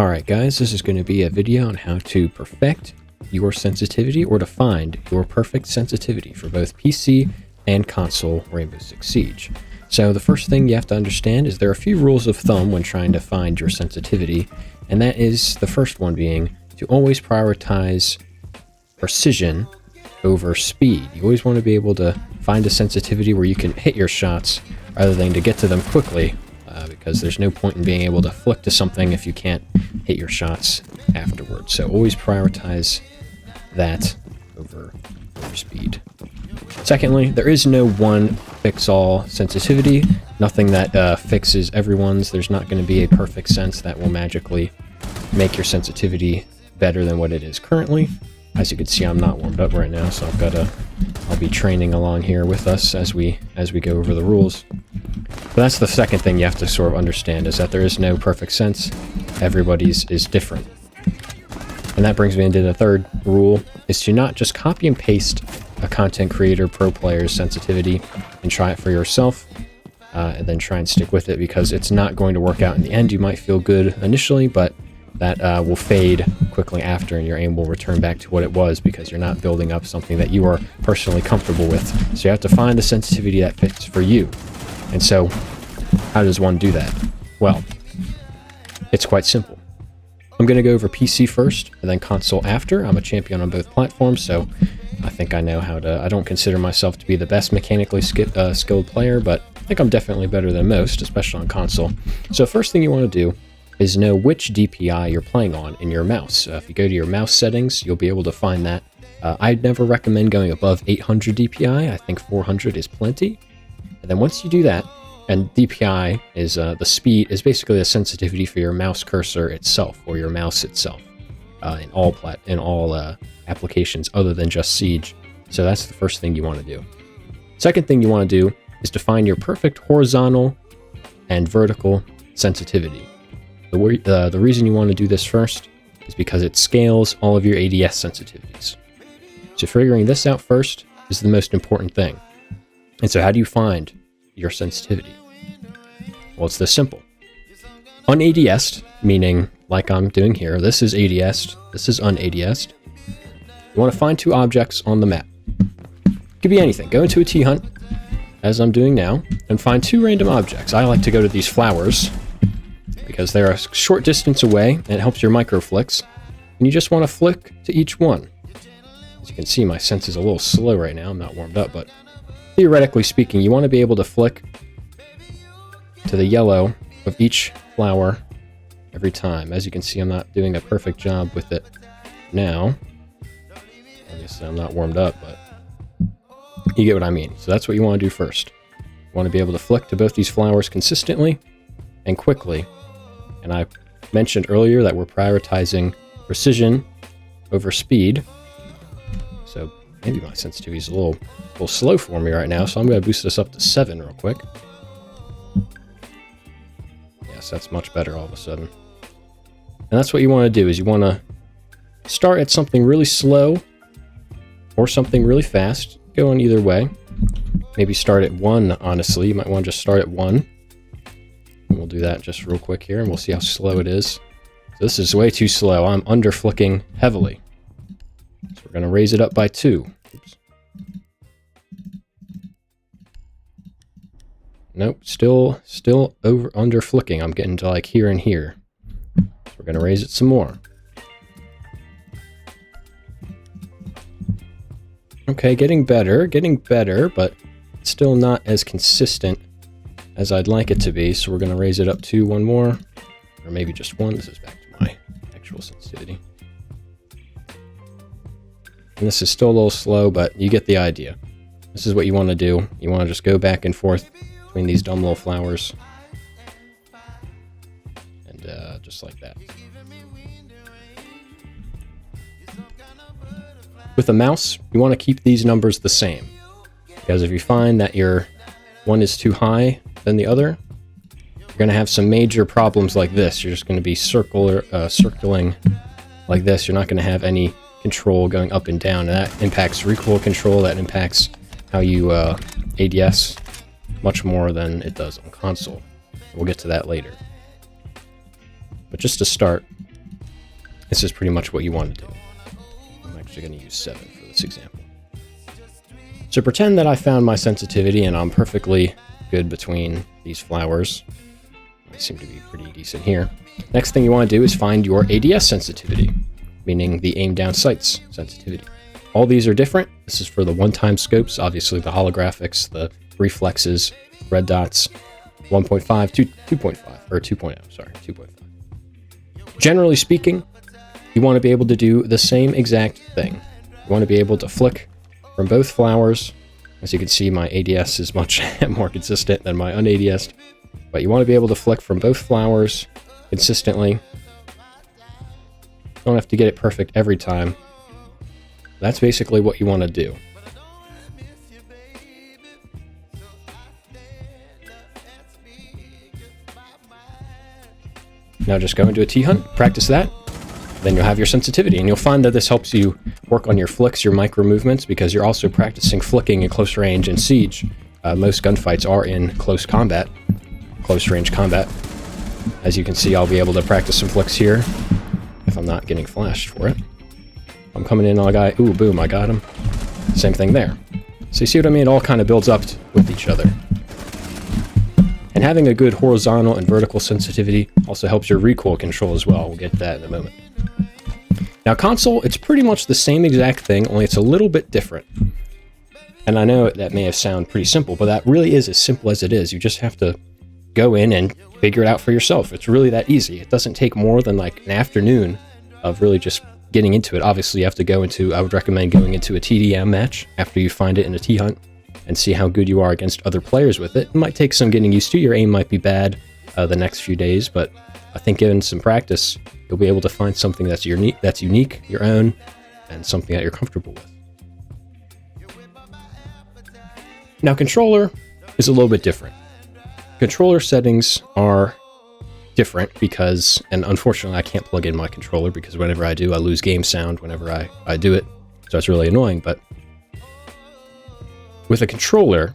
Alright guys, this is going to be a video on how to perfect your sensitivity or to find your perfect sensitivity for both PC and console Rainbow Six Siege. So the first thing you have to understand is there are a few rules of thumb when trying to find your sensitivity, and that is the first one being to always prioritize precision over speed. You always want to be able to find a sensitivity where you can hit your shots rather than to get to them quickly, because there's no point in being able to flick to something if you can't hit your shots afterwards. So always prioritize that over speed. Secondly, there is no one fix-all sensitivity, nothing that fixes everyone's. There's not going to be a perfect sense that will magically make your sensitivity better than what it is currently. As you can see, I'm not warmed up right now, so I'll be training along here with us as we go over the rules. But that's the second thing you have to sort of understand, is that there is no perfect sense. Everybody's is different. And that brings me into the third rule, is to not just copy and paste a content creator, pro player's sensitivity and try it for yourself, and then try and stick with it, because it's not going to work out in the end. You might feel good initially, but that will fade quickly after, and your aim will return back to what it was, because you're not building up something that you are personally comfortable with. So you have to find the sensitivity that fits for you. And so, how does one do that? Well, it's quite simple. I'm going to go over PC first, and then console after. I'm a champion on both platforms, so I think I know how to... I don't consider myself to be the best mechanically skilled player, but I think I'm definitely better than most, especially on console. So first thing you want to do is know which DPI you're playing on in your mouse. If you go to your mouse settings, you'll be able to find that. I'd never recommend going above 800 DPI. I think 400 is plenty. And then once you do that, and DPI is the speed, is basically the sensitivity for your mouse cursor itself, or your mouse itself, in all applications other than just Siege. So that's the first thing you want to do. Second thing you want to do is to find your perfect horizontal and vertical sensitivity. The reason you want to do this first is because it scales all of your ADS sensitivities. So figuring this out first is the most important thing. And so how do you find your sensitivity? Well, it's this simple. Un-ADS'd, meaning like I'm doing here, this is ADS'd, this is un-ADS'd. You want to find two objects on the map. Could be anything. Go into a T-Hunt, as I'm doing now, and find two random objects. I like to go to these flowers, because they're a short distance away, and it helps your micro flicks. And you just want to flick to each one. As you can see, my sense is a little slow right now. I'm not warmed up, but theoretically speaking, you want to be able to flick to the yellow of each flower every time. As you can see, I'm not doing a perfect job with it now. Obviously, I'm not warmed up, but you get what I mean. So that's what you want to do first. You want to be able to flick to both these flowers consistently and quickly. And I mentioned earlier that we're prioritizing precision over speed. So maybe my sensitivity is a little slow for me right now, so I'm going to boost this up to 7 real quick. Yes, that's much better all of a sudden. And that's what you want to do, is you want to start at something really slow or something really fast. Go on either way. Maybe start at 1, honestly. You might want to just start at 1. And we'll do that just real quick here, and we'll see how slow it is. So this is way too slow. I'm under flicking heavily. So we're going to raise it up by 2. Oops. Nope, still under flicking. I'm getting to like here and here. So we're going to raise it some more. Okay, getting better, but still not as consistent as I'd like it to be. So we're going to raise it up to 1 more, or maybe just 1. This is back to my actual sensitivity. And this is still a little slow, but you get the idea. This is what you want to do. You want to just go back and forth between these dumb little flowers. And just like that. With a mouse, you want to keep these numbers the same. Because if you find that your one is too high than the other, you're going to have some major problems like this. You're just going to be circling like this. You're not going to have any control going up and down, and that impacts recoil control. That impacts how you ADS much more than it does on console. We'll get to that later. But just to start, this is pretty much what you want to do. I'm actually going to use 7 for this example. So pretend that I found my sensitivity and I'm perfectly good between these flowers. I seem to be pretty decent here. Next thing you want to do is find your ADS sensitivity, meaning the aim down sights sensitivity. All these are different. This is for the one-time scopes, obviously the holographics, the reflexes, red dots, 1.5, 2.5, or 2.0, sorry, 2.5. Generally speaking, you want to be able to do the same exact thing. You want to be able to flick from both flowers. As you can see, my ADS is much more consistent than my un-ADS'd, but you want to be able to flick from both flowers consistently. Don't have to get it perfect every time. That's basically what you want to do. Now just go into a T-Hunt, practice that, then you'll have your sensitivity, and you'll find that this helps you work on your flicks, your micro movements, because you're also practicing flicking in close range in Siege. Most gunfights are in close range combat. As you can see, I'll be able to practice some flicks here, if I'm not getting flashed for it. I'm coming in on a guy, ooh, boom, I got him. Same thing there. So you see what I mean? It all kind of builds up with each other. And having a good horizontal and vertical sensitivity also helps your recoil control as well. We'll get to that in a moment. Now console, it's pretty much the same exact thing, only it's a little bit different. And I know that may have sounded pretty simple, but that really is as simple as it is. You just have to go in and figure it out for yourself. It's really that easy. It doesn't take more than like an afternoon of really just getting into it. Obviously, you have to go into, I would recommend going into a TDM match after you find it in a T-Hunt and see how good you are against other players with it. It might take some getting used to. Your aim might be bad the next few days, but I think given some practice, you'll be able to find something that's unique, your own, and something that you're comfortable with. Now, controller is a little bit different. Controller settings are different because, and unfortunately I can't plug in my controller because whenever I do, I lose game sound whenever I do it, so it's really annoying. But with a controller,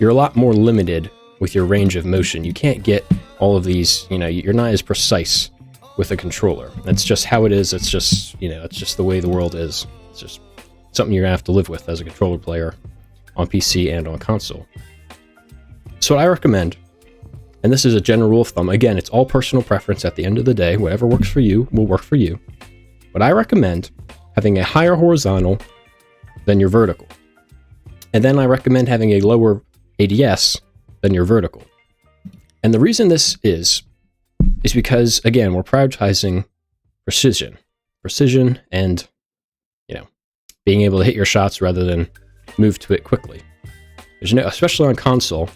you're a lot more limited with your range of motion. You can't get all of these, you're not as precise with a controller. That's just how it is. It's just, it's just the way the world is. It's just something you're gonna have to live with as a controller player on PC and on console. So what I recommend, and this is a general rule of thumb, again, it's all personal preference at the end of the day, whatever works for you will work for you, but I recommend having a higher horizontal than your vertical. And then I recommend having a lower ADS than your vertical. And the reason this is because, again, we're prioritizing precision and, being able to hit your shots rather than move to it quickly. Especially on console,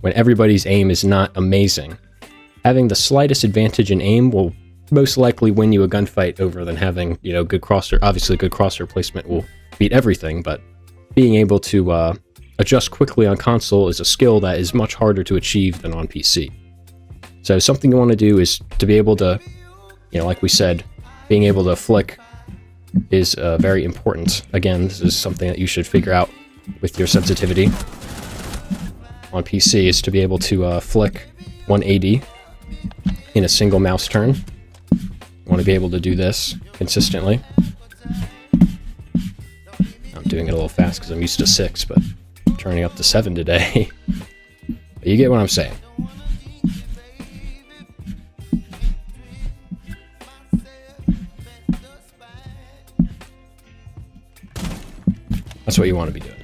when everybody's aim is not amazing, having the slightest advantage in aim will most likely win you a gunfight over than having, good crosshair. Obviously, good crosshair placement will beat everything, but being able to adjust quickly on console is a skill that is much harder to achieve than on PC. So something you want to do is to be able to, like we said, being able to flick is very important. Again, this is something that you should figure out with your sensitivity on PC, is to be able to flick 180 in a single mouse turn. You want to be able to do this consistently. I'm doing it a little fast because I'm used to 6, but I'm turning up to 7 today. But you get what I'm saying. That's what you want to be doing.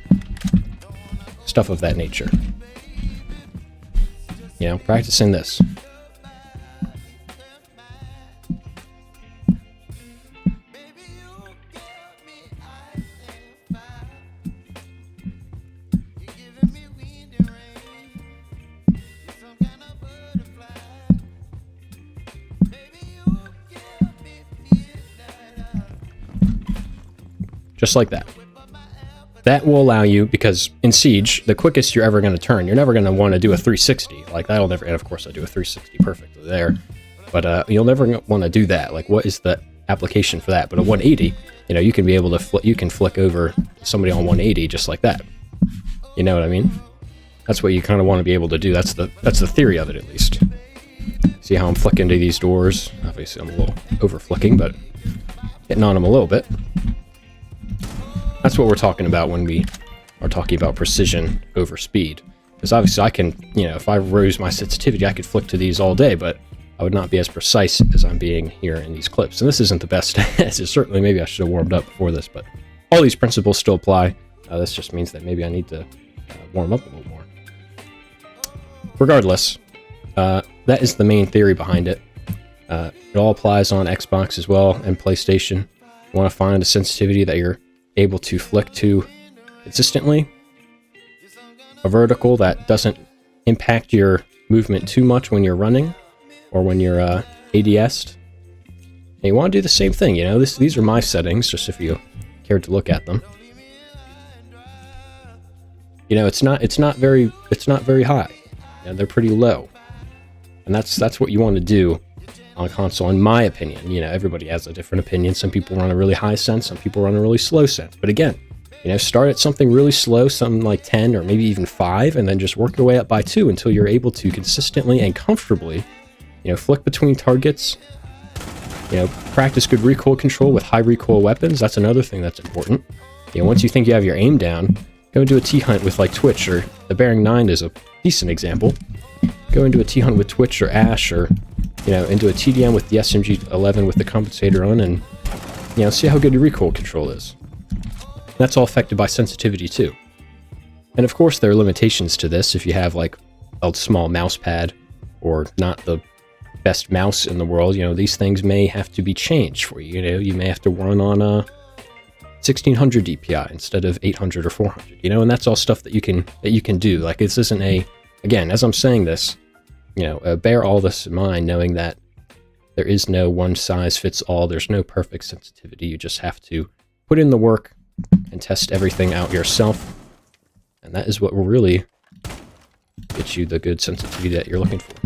Stuff of that nature. Practicing this. Just like that. That will allow you, because in Siege, the quickest you're ever going to turn, you're never going to want to do a 360. Like, that'll never, and of course I do a 360 perfectly there, but you'll never want to do that. Like, what is the application for that? But a 180, you can be able to, you can flick over somebody on 180 just like that. You know what I mean? That's what you kind of want to be able to do. That's the theory of it, at least. See how I'm flicking to these doors? Obviously I'm a little over flicking, but hitting on them a little bit. That's what we're talking about when we are talking about precision over speed. Because obviously I can, you know, if I rose my sensitivity, I could flick to these all day, but I would not be as precise as I'm being here in these clips. And this isn't the best as certainly maybe I should have warmed up before this, but all these principles still apply. This just means that maybe I need to warm up a little more. Regardless, that is the main theory behind it. It all applies on Xbox as well and PlayStation. You want to find a sensitivity that you're able to flick to consistently, a vertical that doesn't impact your movement too much when you're running or when you're ADS'd. And you want to do the same thing, you know. These are my settings, just if you cared to look at them. You know, it's not very high. You know, they're pretty low, and that's what you want to do on a console, in my opinion. You know, everybody has a different opinion. Some people run a really high sense, some people run a really slow sense. But again, you know, start at something really slow, something like 10 or maybe even 5, and then just work your way up by 2 until you're able to consistently and comfortably, you know, flick between targets. You know, practice good recoil control with high recoil weapons. That's another thing that's important. You know, once you think you have your aim down, go into a T-Hunt with like Twitch, or the Bearing 9 is a decent example. Go into a T-Hunt with Twitch or Ash, or, you know, into a TDM with the SMG-11 with the compensator on, and, you know, see how good your recoil control is. That's all affected by sensitivity too. And of course there are limitations to this. If you have like a small mouse pad or not the best mouse in the world, you know, these things may have to be changed for you. You know, you may have to run on a 1600 DPI instead of 800 or 400, you know, and that's all stuff that you can do. Like, this isn't again, as I'm saying this, you know, bear all this in mind, knowing that there is no one size fits all. There's no perfect sensitivity. You just have to put in the work and test everything out yourself. And that is what will really get you the good sensitivity that you're looking for.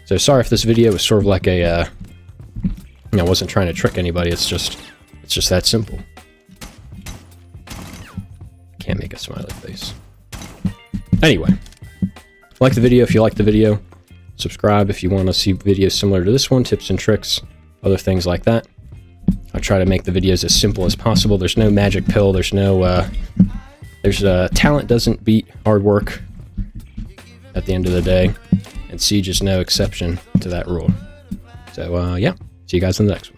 So sorry if this video was sort of like a, you know, I wasn't trying to trick anybody. It's just that simple. Can't make a smiley face. Anyway, like the video if you like the video. Subscribe if you want to see videos similar to this one, tips and tricks, other things like that. I try to make the videos as simple as possible. There's no magic pill. There's no, talent doesn't beat hard work at the end of the day. And Siege is no exception to that rule. So, yeah, see you guys in the next one.